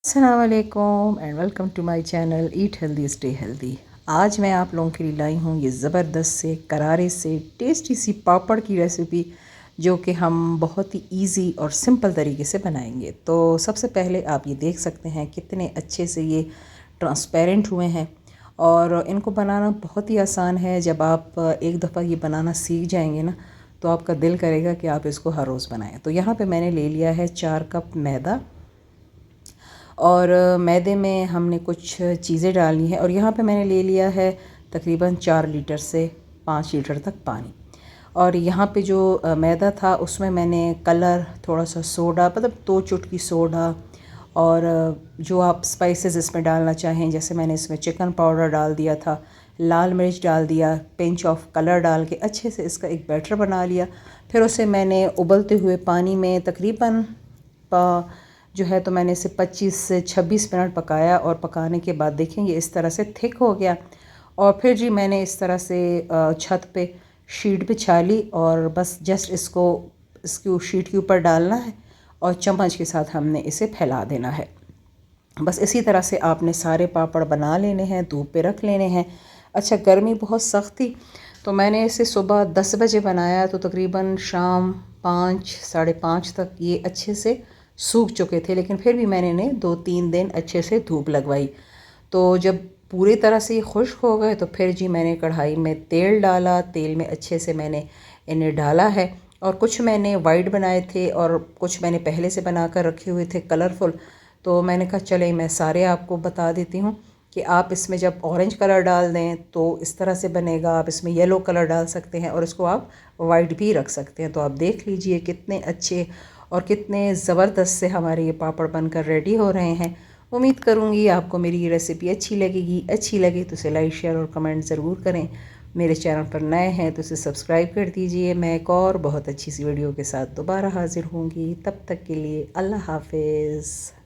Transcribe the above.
अस्सलामुअलैकुम and welcome to my channel eat healthy stay healthy. आज मैं आप लोगों के लिए लाई हूँ ये ज़बरदस्त से करारे से टेस्टी सी पापड़ की रेसिपी, जो कि हम बहुत ही इजी और सिंपल तरीके से बनाएंगे। तो सबसे पहले आप ये देख सकते हैं कितने अच्छे से ये ट्रांसपेरेंट हुए हैं और इनको बनाना बहुत ही आसान है। जब आप एक दफ़ा ये बनाना सीख जाएंगे ना, तो आपका दिल करेगा कि आप इसको हर रोज़ बनाएं। तो यहाँ पे मैंने ले लिया है 4 कप मैदा और मैदे में हमने कुछ चीज़ें डालनी है। और यहाँ पे मैंने ले लिया है तकरीबन 4 लीटर से 5 लीटर तक पानी। और यहाँ पे जो मैदा था उसमें मैंने कलर, थोड़ा सा सोडा, मतलब 2 चुटकी सोडा, और जो आप स्पाइसेस इसमें डालना चाहें, जैसे मैंने इसमें चिकन पाउडर डाल दिया था, लाल मिर्च डाल दिया, पिंच ऑफ कलर डाल के अच्छे से इसका एक बैटर बना लिया। फिर उसे मैंने उबलते हुए पानी में तकरीबन जो है तो मैंने इसे 25 से 26 मिनट पकाया। और पकाने के बाद देखेंगे इस तरह से थिक हो गया। और फिर जी मैंने इस तरह से छत पे शीट बिछा ली और बस जस्ट इसको इसकी शीट के ऊपर डालना है और चम्मच के साथ हमने इसे फैला देना है। बस इसी तरह से आपने सारे पापड़ बना लेने हैं, धूप पे रख लेने हैं। अच्छा, गर्मी बहुत सख्त थी तो मैंने इसे सुबह 10 बजे बनाया, तो तकरीबन शाम 5 साढ़े 5 तक ये अच्छे से सूख चुके थे। लेकिन फिर भी मैंने इन्हें 2-3 दिन अच्छे से धूप लगवाई। तो जब पूरी तरह से ये खुश्क हो गए तो फिर जी मैंने कढ़ाई में तेल डाला। तेल में अच्छे से मैंने इन्हें डाला है। और कुछ मैंने वाइट बनाए थे और कुछ मैंने पहले से बना कर रखे हुए थे कलरफुल। तो मैंने कहा चले मैं सारे आपको बता देती हूँ कि आप इसमें जब ऑरेंज कलर डाल दें तो इस तरह से बनेगा। आप इसमें येलो कलर डाल सकते हैं और इसको आप वाइट भी रख सकते हैं। तो आप देख लीजिए कितने अच्छे और कितने ज़बरदस्त से हमारे ये पापड़ बनकर रेडी हो रहे हैं। उम्मीद करूँगी आपको मेरी ये रेसिपी अच्छी लगेगी। अच्छी लगे तो इसे लाइक, शेयर और कमेंट ज़रूर करें। मेरे चैनल पर नए हैं तो इसे सब्सक्राइब कर दीजिए। मैं एक और बहुत अच्छी सी वीडियो के साथ दोबारा हाज़िर होंगी। तब तक के लिए अल्लाह हाफ़िज़।